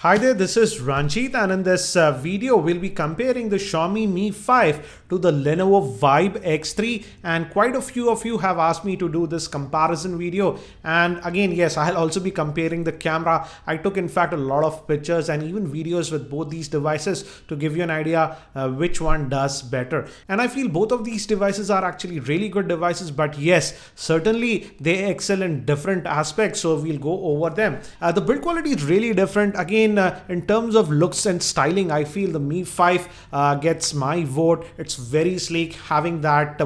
Hi there, this is Ranjit, and in this video we'll be comparing the Xiaomi Mi 5 to the Lenovo Vibe X3, and quite a few of you have asked me to do this comparison video. And again, yes, I'll also be comparing the camera. I took in fact a lot of pictures and even videos with both these devices to give you an idea which one does better. And I feel both of these devices are actually really good devices, but yes, certainly they excel in different aspects, so we'll go over them. The build quality is really different. Again, in terms of looks and styling, I feel the Mi 5 gets my vote. It's very sleek, having that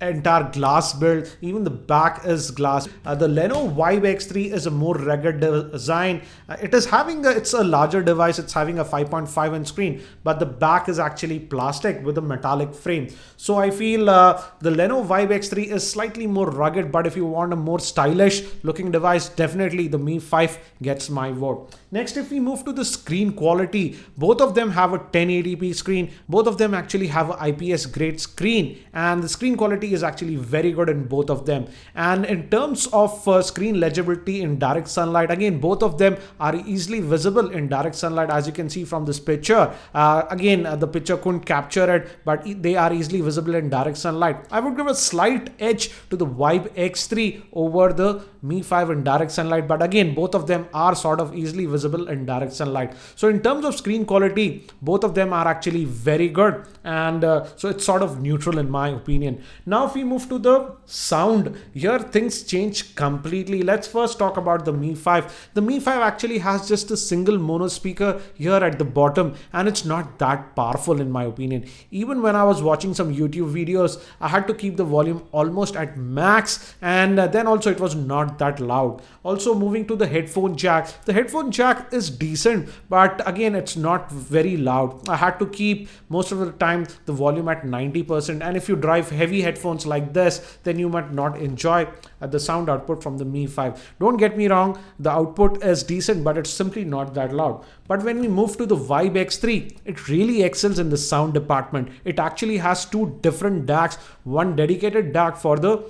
entire glass build. Even the back is glass. The Lenovo Vibe X3 is a more rugged design. It's a larger device. It's having a 5.5-inch screen, but the back is actually plastic with a metallic frame. So I feel the Lenovo Vibe X3 is slightly more rugged, but if you want a more stylish looking device, definitely the Mi 5 gets my vote. Next, if we move to the screen quality, both of them have a 1080p screen. Both of them actually have an IPS grade screen, and the screen quality is actually very good in both of them. And in terms of screen legibility in direct sunlight, again, both of them are easily visible in direct sunlight, as you can see from this picture. The picture couldn't capture it, but they are easily visible in direct sunlight. I would give a slight edge to the Vibe X3 over the Mi 5 in direct sunlight, but again, both of them are sort of easily visible in direct sunlight. So in terms of screen quality, both of them are actually very good, and so it's sort of neutral in my opinion. Now if we move to the sound, here things change completely. Let's first talk about the Mi 5. The Mi 5 actually has just a single mono speaker here at the bottom, and it's not that powerful in my opinion. Even when I was watching some YouTube videos, I had to keep the volume almost at max, and then also it was not that loud. Also, moving to the headphone jack, the headphone jack is decent, but again, it's not very loud. I had to keep most of the time the volume at 90%, and if you drive heavy headphones like this, then you might not enjoy the sound output from the Mi 5. Don't get me wrong, the output is decent, but it's simply not that loud. But when we move to the Vibe X3, it really excels in the sound department. It actually has two different DACs, one dedicated DAC for the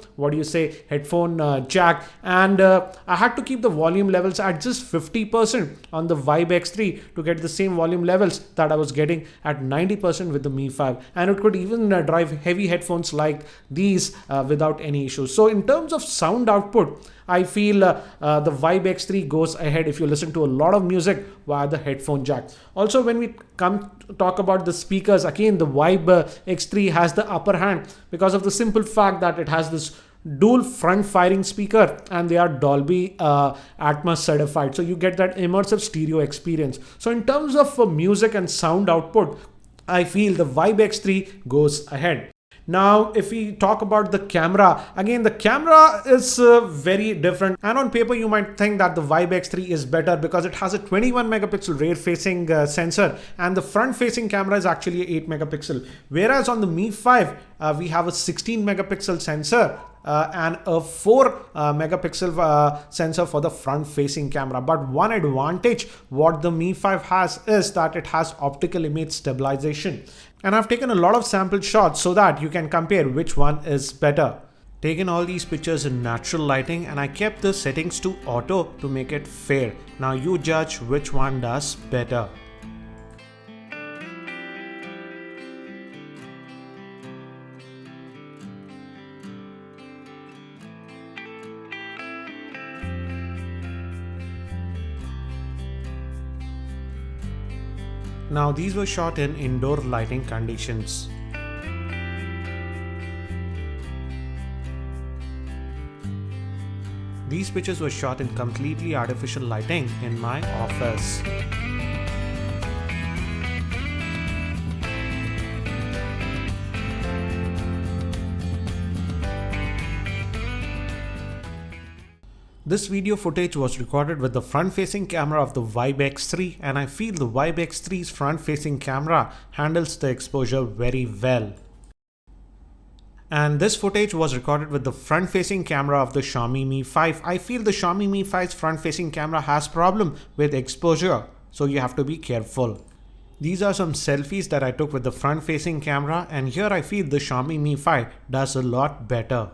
headphone jack, and I had to keep the volume levels at just 50% on the Vibe X3 to get the same volume levels that I was getting at 90% with the Mi 5, and it could even drive heavy headphones like these without any issues. So in terms of sound output, I feel the Vibe X3 goes ahead if you listen to a lot of music via the headphone jack. Also, when we come to talk about the speakers, again, the Vibe X3 has the upper hand because of the simple fact that it has this dual front firing speaker, and they are Dolby Atmos certified, so you get that immersive stereo experience. So in terms of music and sound output, I feel the Vibe X3 goes ahead. Now, if we talk about the camera, again, the camera is very different, and on paper you might think that the Vibe X3 is better because it has a 21 megapixel rear facing sensor, and the front facing camera is actually 8 megapixel. Whereas on the Mi 5, we have a 16 megapixel sensor and a 4 megapixel sensor for the front facing camera. But one advantage what the Mi 5 has is that it has optical image stabilization. And I've taken a lot of sample shots so that you can compare which one is better. Taken all these pictures in natural lighting, and I kept the settings to auto to make it fair. Now you judge which one does better. Now these were shot in indoor lighting conditions. These pictures were shot in completely artificial lighting in my office. This video footage was recorded with the front-facing camera of the Vibe X3, and I feel the Vibe X3's front-facing camera handles the exposure very well. And this footage was recorded with the front-facing camera of the Xiaomi Mi 5. I feel the Xiaomi Mi 5's front-facing camera has problem with exposure, so you have to be careful. These are some selfies that I took with the front-facing camera, and here I feel the Xiaomi Mi 5 does a lot better.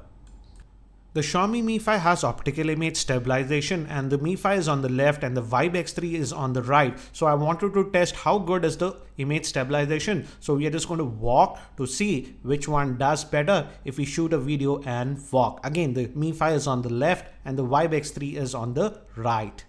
The Xiaomi Mi 5 has optical image stabilization, and the Mi 5 is on the left and the Vibe X3 is on the right. So I wanted to test how good is the image stabilization. So we are just going to walk to see which one does better if we shoot a video and walk. Again, the Mi 5 is on the left and the Vibe X3 is on the right.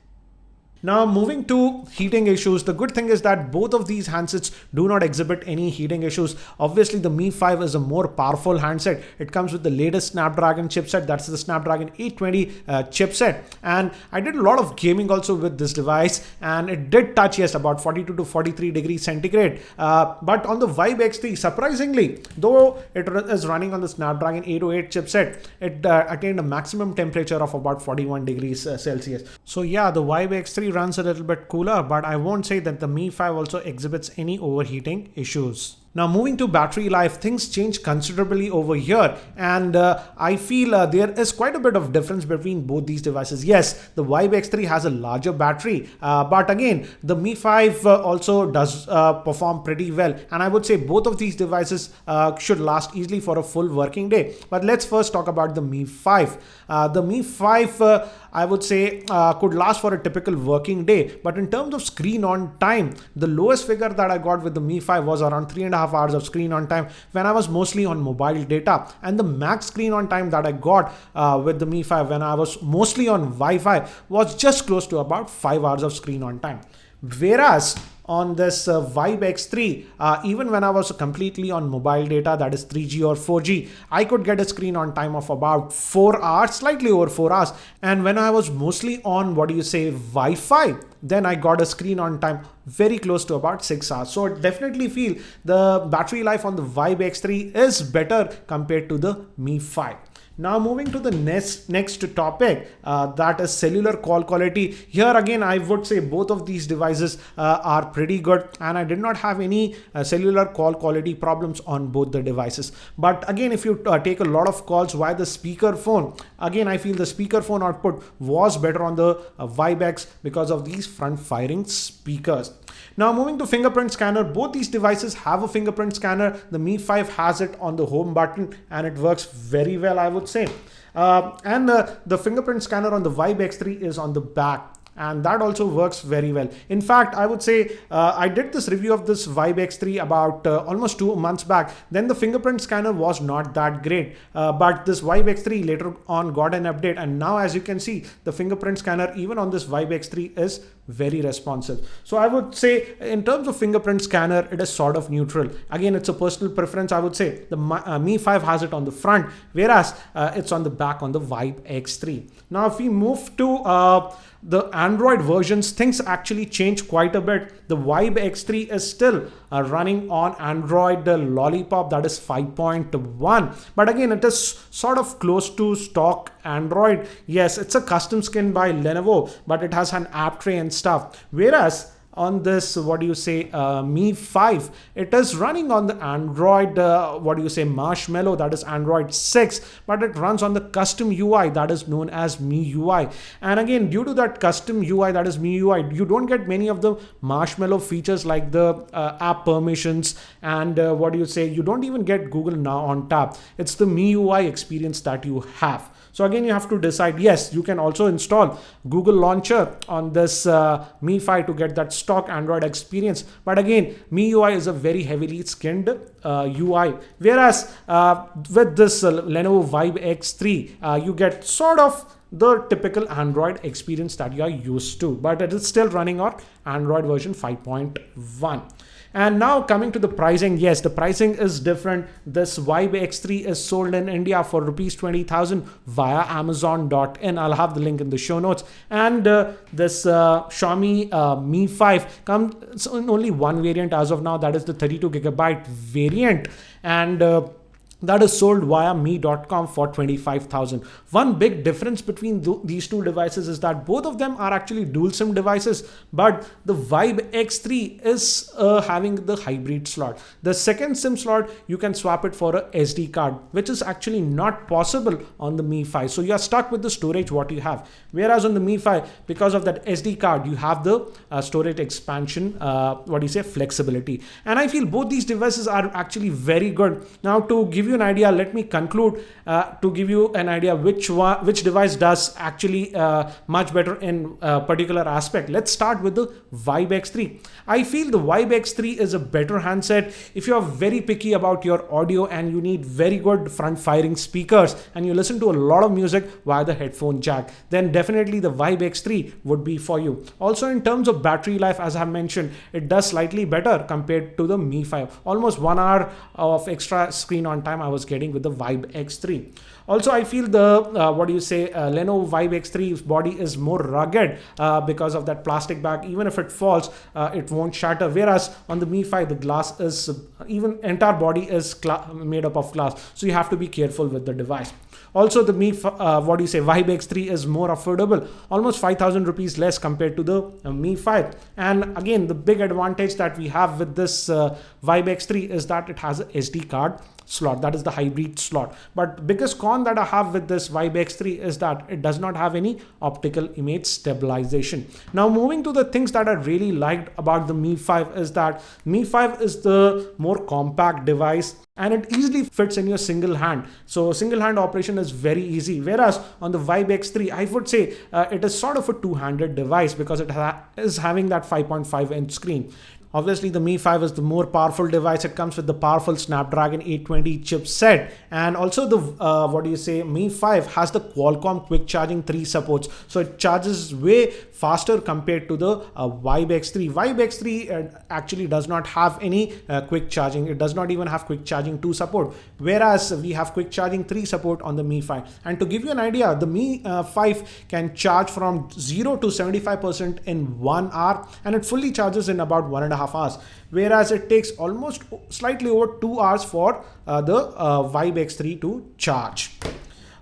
Now moving to heating issues, the good thing is that both of these handsets do not exhibit any heating issues. Obviously the Mi 5 is a more powerful handset. It comes with the latest Snapdragon chipset, that's the Snapdragon 820 chipset. And I did a lot of gaming also with this device, and it did touch, yes, about 42 to 43 degrees centigrade. But on the Vibe X3, surprisingly, though it is running on the Snapdragon 808 chipset, it attained a maximum temperature of about 41 degrees Celsius. So yeah, the Vibe X3 runs a little bit cooler, but I won't say that the Mi 5 also exhibits any overheating issues. Now moving to battery life, things change considerably over here, and I feel there is quite a bit of difference between both these devices. Yes, the Vibe X3 has a larger battery, but again, the Mi 5 also does perform pretty well, and I would say both of these devices should last easily for a full working day. But let's first talk about the Mi 5. The Mi 5 I would say could last for a typical working day, but in terms of screen on time, the lowest figure that I got with the Mi 5 was around 3.5 hours of screen on time when I was mostly on mobile data, and the max screen on time that I got with the Mi 5 when I was mostly on Wi-Fi was just close to about 5 hours of screen on time. Whereas on this Vibe X3, even when I was completely on mobile data, that is 3G or 4G, I could get a screen on time of about 4 hours, slightly over 4 hours. And when I was mostly on, Wi-Fi, then I got a screen on time very close to about 6 hours. So I definitely feel the battery life on the Vibe X3 is better compared to the Mi 5. Now moving to the next topic, that is cellular call quality. Here again, I would say both of these devices are pretty good, and I did not have any cellular call quality problems on both the devices. But again, if you take a lot of calls via the speakerphone, again, I feel the speakerphone output was better on the Vibe X because of these front firing speakers. Now moving to fingerprint scanner, both these devices have a fingerprint scanner. The Mi 5 has it on the home button and it works very well, I would say. And the fingerprint scanner on the Vibe X3 is on the back, and that also works very well. In fact, I would say I did this review of this Vibe X3 about almost 2 months back. Then the fingerprint scanner was not that great, but this Vibe X3 later on got an update, and now as you can see, the fingerprint scanner even on this Vibe X3 is very responsive. So I would say in terms of fingerprint scanner, it is sort of neutral. Again, it's a personal preference. I would say the Mi 5 has it on the front, whereas it's on the back on the Vibe X3. Now if we move to the Android versions, things actually change quite a bit. The Vibe X3 is still running on Android Lollipop, that is 5.1, but again, it is sort of close to stock Android. Yes, it's a custom skin by Lenovo, but it has an app tray and stuff. Whereas on this Mi 5, it is running on the Android Marshmallow, that is Android 6, but it runs on the custom UI that is known as Mi UI. And again, due to that custom UI, that is Mi UI, you don't get many of the Marshmallow features like the app permissions and you don't even get Google Now on tap. It's the Mi UI experience that you have. So again, you have to decide. Yes, you can also install Google Launcher on this Mi 5 to get that stock Android experience. But again, Mi UI is a very heavily skinned UI. Whereas with this Lenovo Vibe X3, you get sort of the typical Android experience that you are used to, but it is still running on Android version 5.1. And now coming to the pricing, yes, the pricing is different. This Vibe X3 is sold in India for rupees 20,000 via Amazon.in. I'll have the link in the show notes. And this Xiaomi Mi 5 comes in only one variant as of now, that is the 32GB variant. And that is sold via me.com for 25,000. One big difference between these two devices is that both of them are actually dual SIM devices, but the Vibe X3 is having the hybrid slot. The second SIM slot, you can swap it for a SD card, which is actually not possible on the Mi 5. So you are stuck with the storage what you have. Whereas on the Mi 5, because of that SD card, you have the storage expansion, flexibility. And I feel both these devices are actually very good. Now to give you you an idea, let me conclude to give you an idea which device does actually much better in a particular aspect. Let's start with the Vibe X3. I feel the Vibe X3 is a better handset if you are very picky about your audio and you need very good front firing speakers and you listen to a lot of music via the headphone jack. Then definitely the Vibe X3 would be for you. Also, in terms of battery life, as I have mentioned, it does slightly better compared to the Mi 5. Almost 1 hour of extra screen on time I was getting with the Vibe X3. Also, I feel the Lenovo Vibe X3's body is more rugged because of that plastic bag. Even if it falls, it won't shatter. Whereas on the Mi 5, the glass is even entire body is made up of glass. So you have to be careful with the device. Also, the Vibe X3 is more affordable, almost 5,000 rupees less compared to the Mi 5. And again, the big advantage that we have with this Vibe X3 is that it has a SD card slot, that is the hybrid slot. But biggest con that I have with this Vibe X3 is that it does not have any optical image stabilization. Now, moving to the things that I really liked about the Mi 5 is that Mi 5 is the more compact device and it easily fits in your single hand. So single hand operation is very easy. Whereas on the Vibe X3, I would say it is sort of a two-handed device because it is having that 5.5-inch screen. Obviously, the Mi 5 is the more powerful device. It comes with the powerful Snapdragon 820 chipset. And also the, Mi 5 has the Qualcomm Quick Charging 3 supports. So it charges way faster compared to the Vibe X3. Vibe X3 actually does not have any quick charging. It does not even have Quick Charging 2 support. Whereas we have Quick Charging 3 support on the Mi 5. And to give you an idea, the Mi 5 can charge from 0 to 75% in 1 hour. And it fully charges in about 1.5 hours, whereas it takes almost slightly over 2 hours for the Vibe X3 to charge.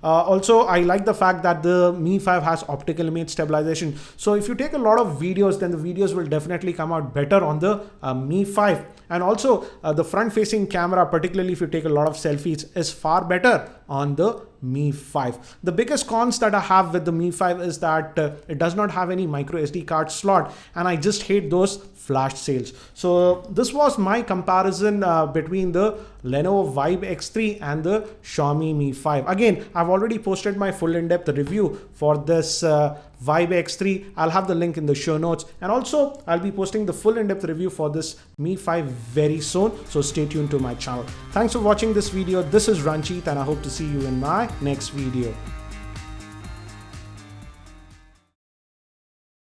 Also, I like the fact that the Mi 5 has optical image stabilization. So if you take a lot of videos, then the videos will definitely come out better on the Mi 5. And also the front facing camera, particularly if you take a lot of selfies, is far better on the Mi 5. The biggest cons that I have with the Mi 5 is that it does not have any micro SD card slot, and I just hate those flash sales. So this was my comparison between the Lenovo Vibe X3 and the Xiaomi Mi 5. Again, I've already posted my full in-depth review for this Vibe X3. I'll have the link in the show notes, and also I'll be posting the full in-depth review for this Mi 5 very soon, so stay tuned to my channel. Thanks for watching this video. This is Ranjit and I hope to see you in my next video.